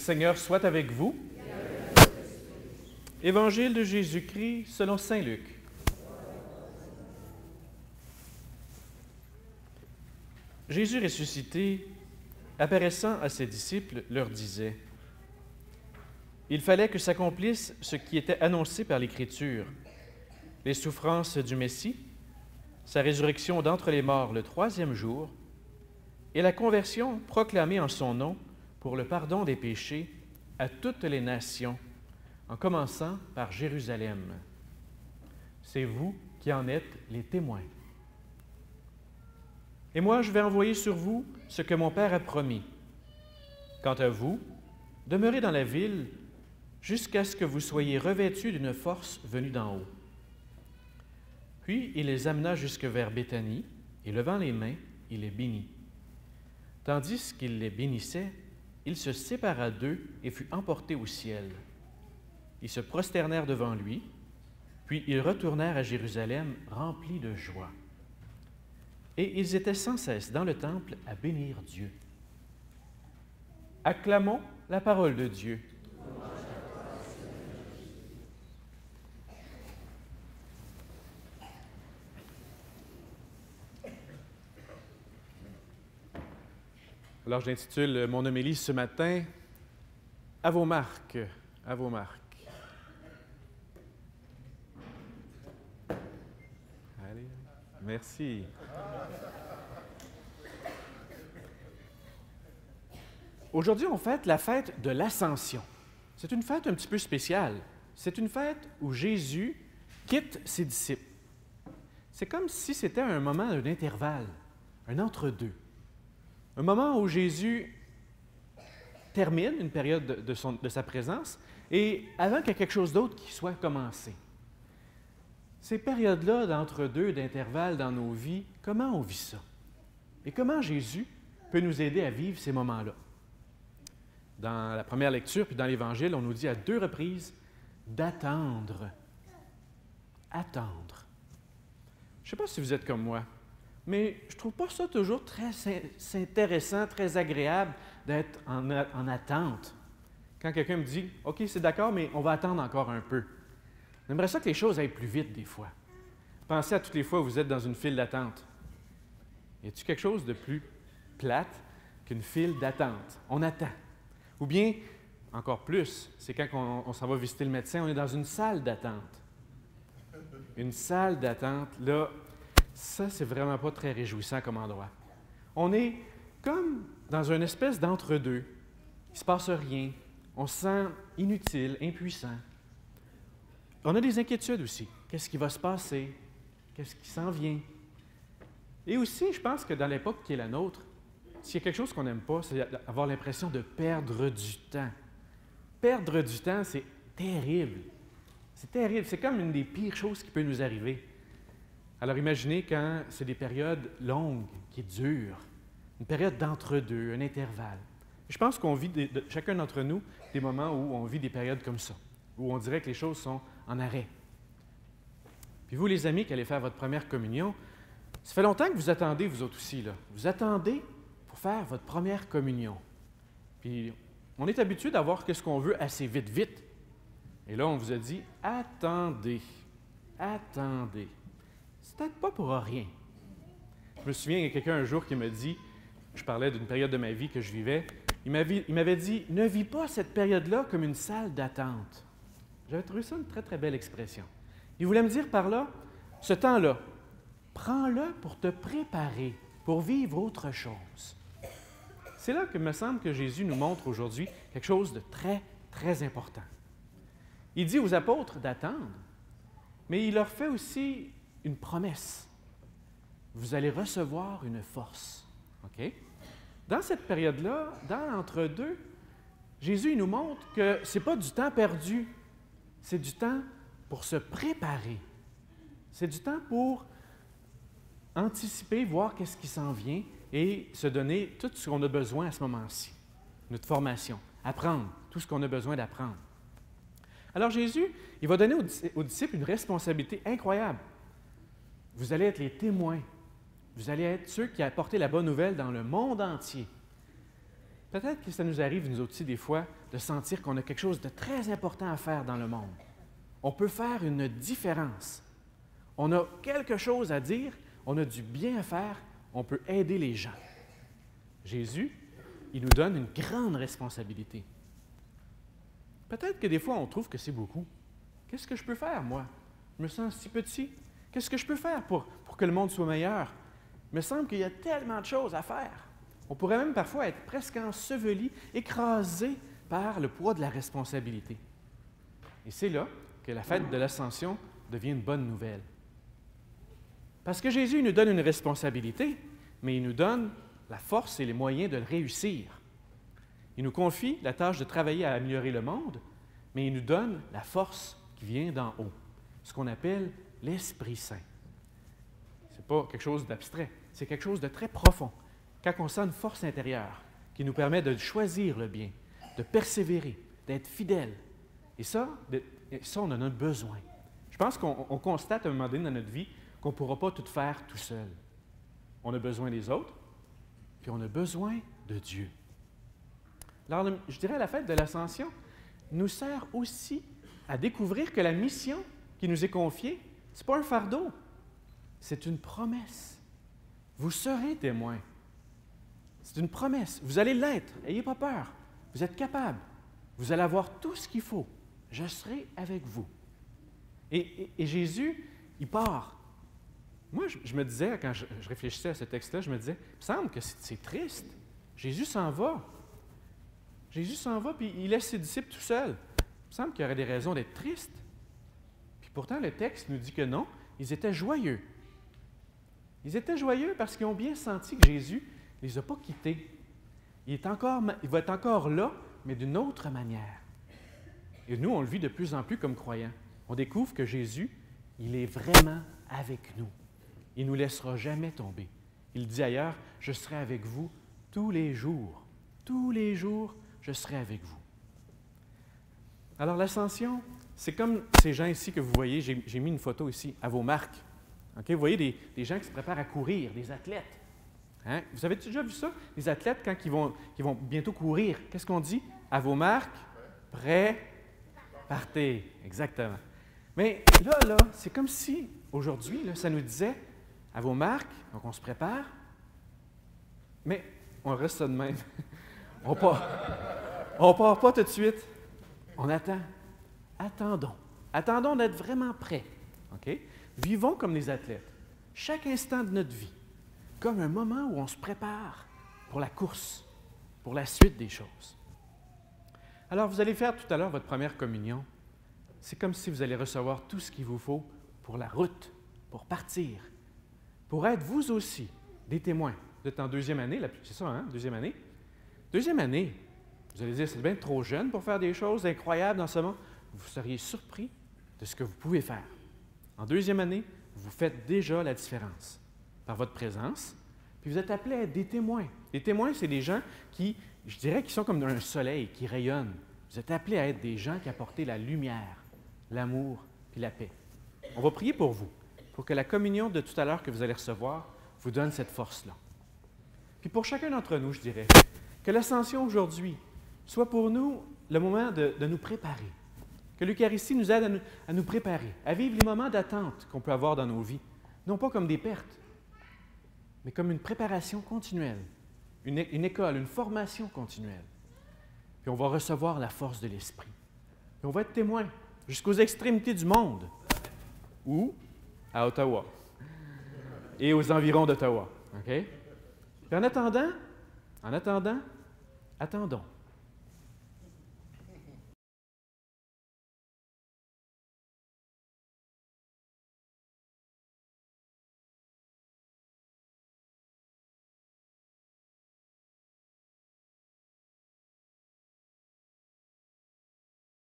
Seigneur soit avec vous. Évangile de Jésus-Christ selon saint Luc. Jésus ressuscité, apparaissant à ses disciples, leur disait: Il fallait que s'accomplisse ce qui était annoncé par l'Écriture, les souffrances du Messie, sa résurrection d'entre les morts le troisième jour, et la conversion proclamée en son nom pour le pardon des péchés à toutes les nations, en commençant par Jérusalem. C'est vous qui en êtes les témoins. Et moi, je vais envoyer sur vous ce que mon Père a promis. Quant à vous, demeurez dans la ville jusqu'à ce que vous soyez revêtus d'une force venue d'en haut. Puis il les amena jusque vers Béthanie, et levant les mains, il les bénit. Tandis qu'il les bénissait, il se sépara d'eux et fut emporté au ciel. Ils se prosternèrent devant lui, puis ils retournèrent à Jérusalem remplis de joie. Et ils étaient sans cesse dans le temple à bénir Dieu. Acclamons la parole de Dieu. Alors, j'intitule mon homélie ce matin « À vos marques, à vos marques ». Allez, merci. Aujourd'hui, on fête la fête de l'Ascension. C'est une fête un petit peu spéciale. C'est une fête où Jésus quitte ses disciples. C'est comme si c'était un moment d'un intervalle, un entre-deux. Un moment où Jésus termine une période de sa présence et avant qu'il y ait quelque chose d'autre qui soit commencé. Ces périodes-là d'entre-deux, d'intervalle dans nos vies, comment on vit ça? Et comment Jésus peut nous aider à vivre ces moments-là? Dans la première lecture, puis dans l'Évangile, on nous dit à 2 reprises d'attendre. Attendre. Je ne sais pas si vous êtes comme moi, mais je ne trouve pas ça toujours très intéressant, très agréable d'être en attente. Quand quelqu'un me dit « OK, c'est d'accord, mais on va attendre encore un peu ». J'aimerais ça que les choses aillent plus vite des fois. Pensez à toutes les fois où vous êtes dans une file d'attente. Y a-t-il quelque chose de plus plate qu'une file d'attente? On attend. Ou bien, encore plus, c'est quand on s'en va visiter le médecin, on est dans une salle d'attente. Une salle d'attente, là, ça, c'est vraiment pas très réjouissant comme endroit. On est comme dans une espèce d'entre-deux. Il ne se passe rien. On se sent inutile, impuissant. On a des inquiétudes aussi. Qu'est-ce qui va se passer? Qu'est-ce qui s'en vient? Et aussi, je pense que dans l'époque qui est la nôtre, s'il y a quelque chose qu'on n'aime pas, c'est avoir l'impression de perdre du temps. Perdre du temps, c'est terrible. C'est terrible. C'est comme une des pires choses qui peut nous arriver. Alors imaginez quand c'est des périodes longues, qui durent, une période d'entre-deux, un intervalle. Je pense qu'on vit, chacun d'entre nous, des moments où on vit des périodes comme ça, où on dirait que les choses sont en arrêt. Puis vous, les amis, qui allez faire votre première communion, ça fait longtemps que vous attendez, vous autres aussi, là. Vous attendez pour faire votre première communion. Puis on est habitué d'avoir ce qu'on veut assez vite, vite. Et là, on vous a dit, attendez, attendez. C'est peut-être pas pour rien. Je me souviens, il y a quelqu'un un jour qui m'a dit, je parlais d'une période de ma vie que je vivais, il m'avait dit, ne vis pas cette période-là comme une salle d'attente. J'avais trouvé ça une très, très belle expression. Il voulait me dire par là, ce temps-là, prends-le pour te préparer, pour vivre autre chose. C'est là que me semble que Jésus nous montre aujourd'hui quelque chose de très, très important. Il dit aux apôtres d'attendre, mais il leur fait aussi une promesse. Vous allez recevoir une force. OK? Dans cette période-là, dans l'entre-deux, Jésus il nous montre que ce n'est pas du temps perdu, c'est du temps pour se préparer. C'est du temps pour anticiper, voir qu'est-ce qui s'en vient et se donner tout ce qu'on a besoin à ce moment-ci. Notre formation, apprendre tout ce qu'on a besoin d'apprendre. Alors Jésus, il va donner aux disciples une responsabilité incroyable. Vous allez être les témoins. Vous allez être ceux qui apportent la bonne nouvelle dans le monde entier. Peut-être que ça nous arrive, nous aussi, des fois, de sentir qu'on a quelque chose de très important à faire dans le monde. On peut faire une différence. On a quelque chose à dire, on a du bien à faire, on peut aider les gens. Jésus, il nous donne une grande responsabilité. Peut-être que des fois, on trouve que c'est beaucoup. Qu'est-ce que je peux faire, moi? Je me sens si petit. Qu'est-ce que je peux faire pour que le monde soit meilleur? Il me semble qu'il y a tellement de choses à faire. On pourrait même parfois être presque enseveli, écrasé par le poids de la responsabilité. Et c'est là que la fête de l'Ascension devient une bonne nouvelle. Parce que Jésus nous donne une responsabilité, mais il nous donne la force et les moyens de le réussir. Il nous confie la tâche de travailler à améliorer le monde, mais il nous donne la force qui vient d'en haut, ce qu'on appelle l'Esprit Saint. Ce n'est pas quelque chose d'abstrait, c'est quelque chose de très profond. Quand on sent une force intérieure qui nous permet de choisir le bien, de persévérer, d'être fidèle. Et ça, on en a besoin. Je pense qu'on constate à un moment donné dans notre vie qu'on ne pourra pas tout faire tout seul. On a besoin des autres, puis on a besoin de Dieu. Alors, je dirais, la fête de l'Ascension nous sert aussi à découvrir que la mission qui nous est confiée, ce n'est pas un fardeau, c'est une promesse. Vous serez témoins. C'est une promesse. Vous allez l'être. N'ayez pas peur. Vous êtes capable. Vous allez avoir tout ce qu'il faut. Je serai avec vous. Et Jésus, il part. Moi, je me disais, quand je réfléchissais à ce texte-là, je me disais, il me semble que c'est triste. Jésus s'en va. Jésus s'en va, puis il laisse ses disciples tout seuls. Il me semble qu'il y aurait des raisons d'être triste. Puis pourtant, le texte nous dit que non, ils étaient joyeux. Ils étaient joyeux parce qu'ils ont bien senti que Jésus ne les a pas quittés. Il va être encore là, mais d'une autre manière. Et nous, on le vit de plus en plus comme croyants. On découvre que Jésus, il est vraiment avec nous. Il ne nous laissera jamais tomber. Il dit ailleurs, « Je serai avec vous tous les jours. Tous les jours, je serai avec vous. » Alors, l'ascension, c'est comme ces gens ici que vous voyez. J'ai mis une photo ici, à vos marques. Okay? Vous voyez des gens qui se préparent à courir, des athlètes. Hein? Vous avez déjà vu ça? Les athlètes, quand ils vont bientôt courir, qu'est-ce qu'on dit? À vos marques, prêts, partez. Exactement. Mais là, c'est comme si, aujourd'hui, ça nous disait, à vos marques, donc on se prépare, mais on reste ça de même. On part pas tout de suite. On attend. Attendons. Attendons d'être vraiment prêts. Okay? Vivons comme les athlètes. Chaque instant de notre vie, comme un moment où on se prépare pour la course, pour la suite des choses. Alors, vous allez faire tout à l'heure votre première communion. C'est comme si vous allez recevoir tout ce qu'il vous faut pour la route, pour partir, pour être vous aussi des témoins. Vous êtes en deuxième année, c'est ça, hein? Deuxième année? Deuxième année, vous allez dire, c'est bien trop jeune pour faire des choses incroyables dans ce monde. Vous seriez surpris de ce que vous pouvez faire. En deuxième année, vous faites déjà la différence par votre présence, puis vous êtes appelés à être des témoins. Les témoins, c'est des gens qui, je dirais, qui sont comme un soleil, qui rayonnent. Vous êtes appelés à être des gens qui apportent la lumière, l'amour puis la paix. On va prier pour vous, pour que la communion de tout à l'heure que vous allez recevoir vous donne cette force-là. Puis pour chacun d'entre nous, je dirais, que l'ascension aujourd'hui soit pour nous le moment de nous préparer. Que l'Eucharistie nous aide à nous préparer, à vivre les moments d'attente qu'on peut avoir dans nos vies, non pas comme des pertes, mais comme une préparation continuelle, une école, une formation continuelle. Puis on va recevoir la force de l'Esprit. Puis on va être témoins jusqu'aux extrémités du monde, ou à Ottawa, et aux environs d'Ottawa. OK? Puis en attendant, attendons.